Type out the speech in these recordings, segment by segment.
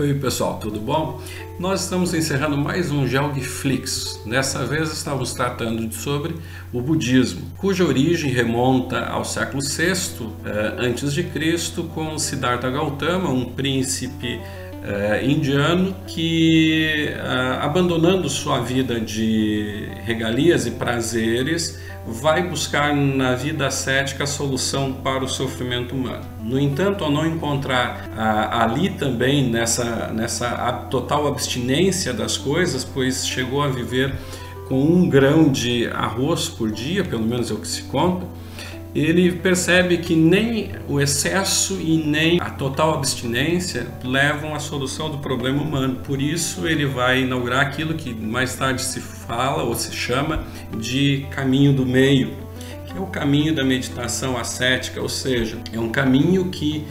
Oi pessoal, tudo bom? Nós estamos encerrando mais um Geogflix. Dessa vez estamos tratando sobre o budismo, cuja origem remonta ao século VI a.C., com Siddhartha Gautama, um príncipe indiano que, abandonando sua vida de regalias e prazeres, vai buscar na vida ascética a solução para o sofrimento humano. No entanto, ao não encontrar ali também nessa total abstinência das coisas, pois chegou a viver com 1 grão de arroz por dia, pelo menos é o que se conta, ele percebe que nem o excesso e nem a total abstinência levam à solução do problema humano. Por isso ele vai inaugurar aquilo que mais tarde se fala ou se chama de caminho do meio, que é o caminho da meditação ascética, ou seja, é um caminho que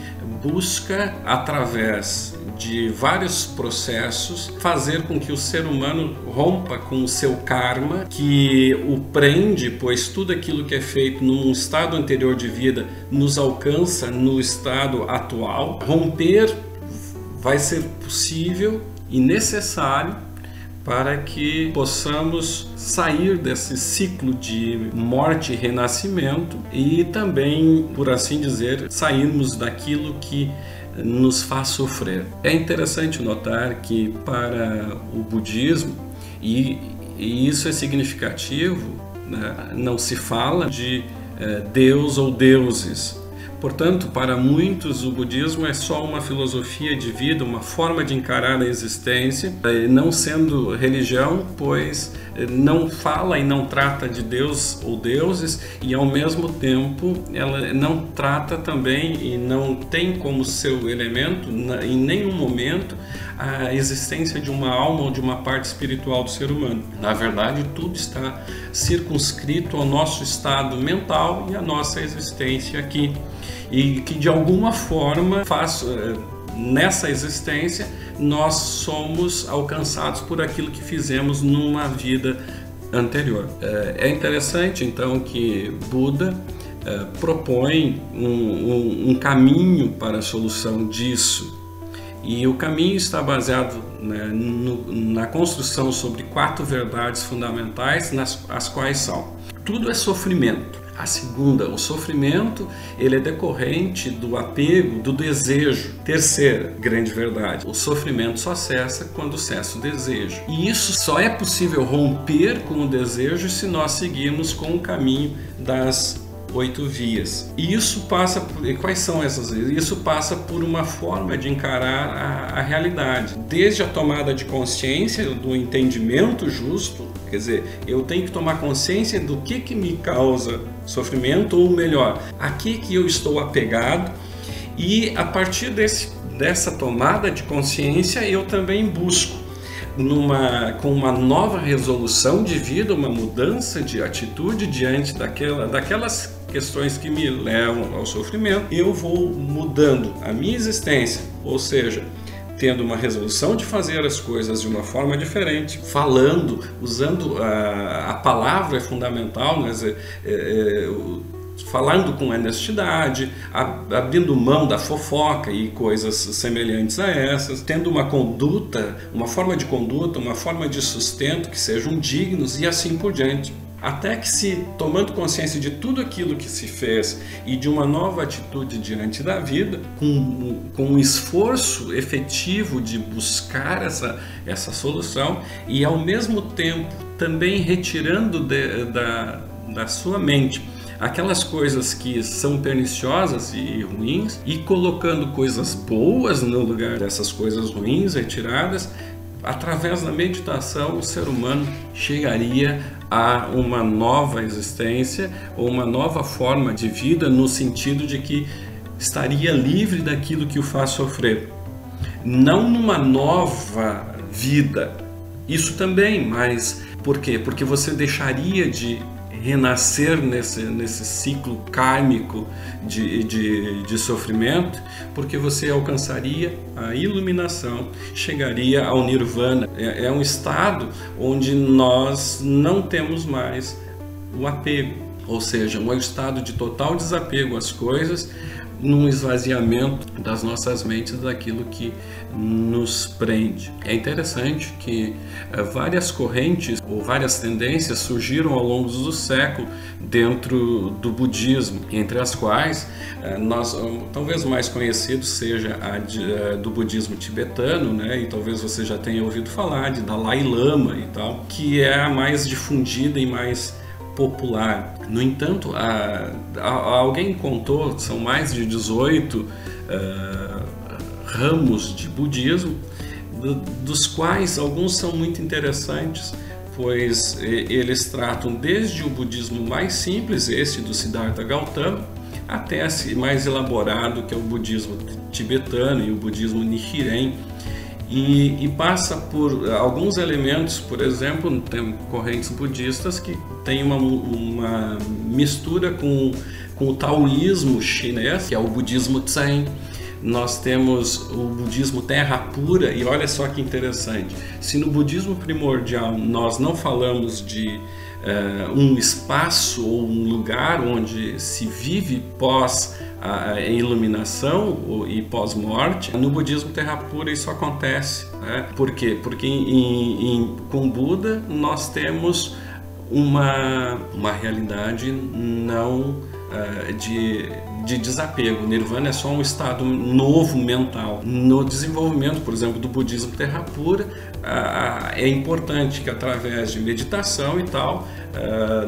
busca, através de vários processos, fazer com que o ser humano rompa com o seu karma, que o prende, pois tudo aquilo que é feito num estado anterior de vida nos alcança no estado atual. Romper vai ser possível e necessário para que possamos sair desse ciclo de morte e renascimento e também, por assim dizer, sairmos daquilo que nos faz sofrer. É interessante notar que para o budismo, e isso é significativo, né, não se fala de Deus ou deuses. Portanto, para muitos o budismo é só uma filosofia de vida, uma forma de encarar a existência, não sendo religião, pois não fala e não trata de Deus ou deuses, e ao mesmo tempo ela não trata também e não tem como seu elemento em nenhum momento a existência de uma alma ou de uma parte espiritual do ser humano. Na verdade, tudo está circunscrito ao nosso estado mental e à nossa existência aqui, e que de alguma forma nessa existência nós somos alcançados por aquilo que fizemos numa vida anterior. É interessante então que Buda propõe um caminho para a solução disso, e o caminho está baseado, né, na construção sobre 4 verdades fundamentais, as quais são: tudo é sofrimento. A segunda, o sofrimento, ele é decorrente do apego, do desejo. Terceira grande verdade, o sofrimento só cessa quando cessa o desejo. E isso só é possível romper com o desejo se nós seguirmos com o caminho das 8 vias. E isso passa por... E quais são essas vias? Isso passa por uma forma de encarar a realidade. Desde a tomada de consciência, do entendimento justo, quer dizer, eu tenho que tomar consciência do que me causa sofrimento, ou melhor, a que eu estou apegado, e a partir dessa tomada de consciência eu também busco com uma nova resolução de vida, uma mudança de atitude diante daquelas questões que me levam ao sofrimento. Eu vou mudando a minha existência, ou seja, tendo uma resolução de fazer as coisas de uma forma diferente, falando, usando a palavra é fundamental, né? Falando com honestidade, abrindo mão da fofoca e coisas semelhantes a essas, tendo uma conduta, uma forma de conduta, uma forma de sustento que sejam dignos e assim por diante. Até que, se tomando consciência de tudo aquilo que se fez e de uma nova atitude diante da vida, com um esforço efetivo de buscar essa solução, e ao mesmo tempo também retirando da sua mente aquelas coisas que são perniciosas e ruins e colocando coisas boas no lugar dessas coisas ruins retiradas, através da meditação o ser humano chegaria a uma nova existência ou uma nova forma de vida, no sentido de que estaria livre daquilo que o faz sofrer. Não numa nova vida, isso também, mas por quê? Porque você deixaria de renascer nesse ciclo kármico de sofrimento, porque você alcançaria a iluminação, chegaria ao nirvana. É um estado onde nós não temos mais o apego, ou seja, um estado de total desapego às coisas, num esvaziamento das nossas mentes daquilo que nos prende. É interessante que várias correntes ou várias tendências surgiram ao longo do século dentro do budismo, entre as quais talvez mais conhecido seja a do budismo tibetano, né? E talvez você já tenha ouvido falar de Dalai Lama e tal, que é a mais difundida e mais popular. No entanto, alguém contou, são mais de 18 ramos de budismo, dos quais alguns são muito interessantes, pois eles tratam desde o budismo mais simples, esse do Siddhartha Gautama, até esse mais elaborado, que é o budismo tibetano e o budismo Nichiren, e passa por alguns elementos. Por exemplo, tem correntes budistas que têm uma mistura com o taoísmo chinês, que é o budismo Zen. Nós temos o budismo terra pura, e olha só que interessante, se no budismo primordial nós não falamos de um espaço ou um lugar onde se vive pós a iluminação e pós-morte, no budismo terra pura isso acontece, né? Por quê? Porque com Buda nós temos uma realidade não de desapego. Nirvana é só um estado novo mental. No desenvolvimento, por exemplo, do budismo terra pura, é importante que através de meditação e tal,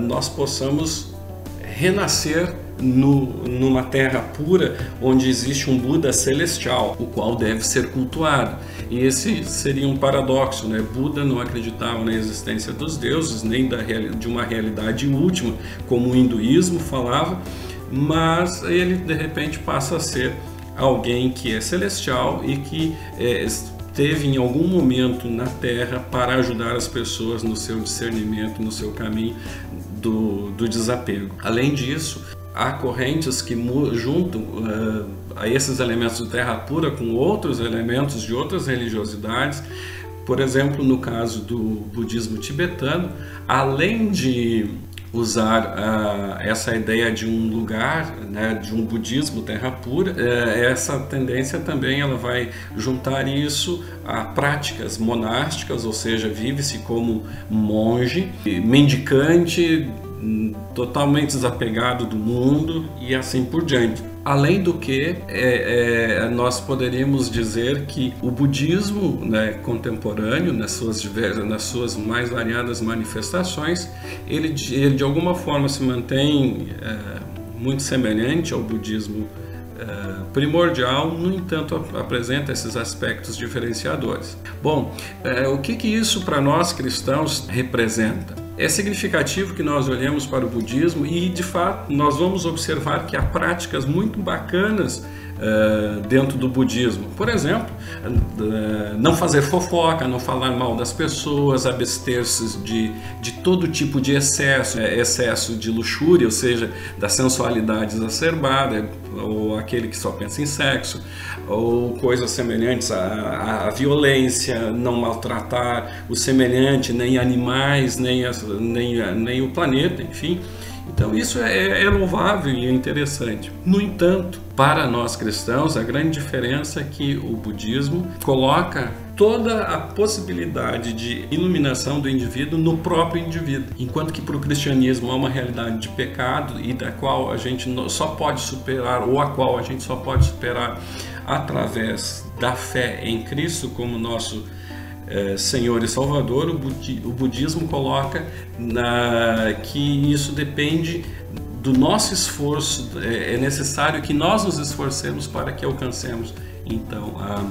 nós possamos renascer numa terra pura, onde existe um Buda celestial, o qual deve ser cultuado. E esse seria um paradoxo, né? Buda não acreditava na existência dos deuses, nem de uma realidade última, como o hinduísmo falava, mas ele de repente passa a ser alguém que é celestial e que esteve em algum momento na Terra para ajudar as pessoas no seu discernimento, no seu caminho do desapego. Além disso, há correntes que juntam a esses elementos de terra pura com outros elementos de outras religiosidades. Por exemplo, no caso do budismo tibetano, além de usar essa ideia de um lugar, né, de um budismo terra pura, essa tendência também ela vai juntar isso a práticas monásticas, ou seja, vive-se como monge, mendicante, totalmente desapegado do mundo e assim por diante. Além do que, nós poderíamos dizer que o budismo, né, contemporâneo, nas suas mais variadas manifestações, ele de alguma forma se mantém muito semelhante ao budismo primordial, no entanto apresenta esses aspectos diferenciadores. Bom, o que isso para nós cristãos representa? É significativo que nós olhemos para o budismo e, de fato, nós vamos observar que há práticas muito bacanas dentro do budismo. Por exemplo, não fazer fofoca, não falar mal das pessoas, abster-se de todo tipo de excesso de luxúria, ou seja, da sensualidade exacerbada, ou aquele que só pensa em sexo, ou coisas semelhantes à violência, não maltratar o semelhante, nem animais, nem o planeta, enfim. Então isso é louvável e é interessante. No entanto, para nós cristãos, a grande diferença é que o budismo coloca toda a possibilidade de iluminação do indivíduo no próprio indivíduo, enquanto que para o cristianismo há uma realidade de pecado e da qual a gente só pode superar, ou a qual a gente só pode superar através da fé em Cristo como nosso Senhor e Salvador. O budismo coloca que isso depende do nosso esforço, é necessário que nós nos esforcemos para que alcancemos então a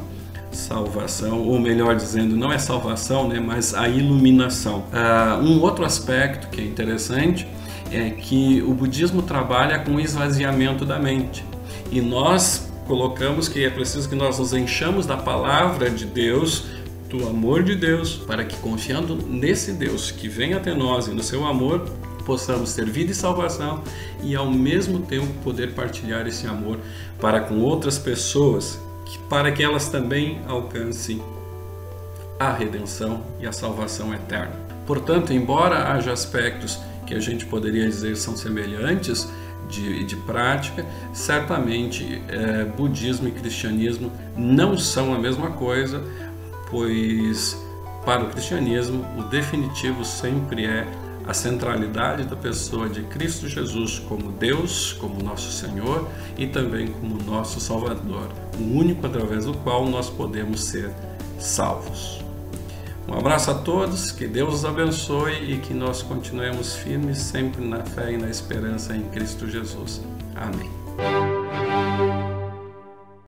salvação, ou melhor dizendo, não é salvação, né, mas a iluminação. Um outro aspecto que é interessante é que o budismo trabalha com o esvaziamento da mente, e nós colocamos que é preciso que nós nos enchamos da palavra de Deus, do amor de Deus, para que, confiando nesse Deus que vem até nós e no seu amor, possamos ter vida e salvação e ao mesmo tempo poder partilhar esse amor para com outras pessoas, para que elas também alcancem a redenção e a salvação eterna. Portanto, embora haja aspectos que a gente poderia dizer são semelhantes de prática, certamente budismo e cristianismo não são a mesma coisa, pois para o cristianismo o definitivo sempre é a centralidade da pessoa de Cristo Jesus como Deus, como nosso Senhor e também como nosso Salvador, o único através do qual nós podemos ser salvos. Um abraço a todos, que Deus os abençoe e que nós continuemos firmes sempre na fé e na esperança em Cristo Jesus. Amém.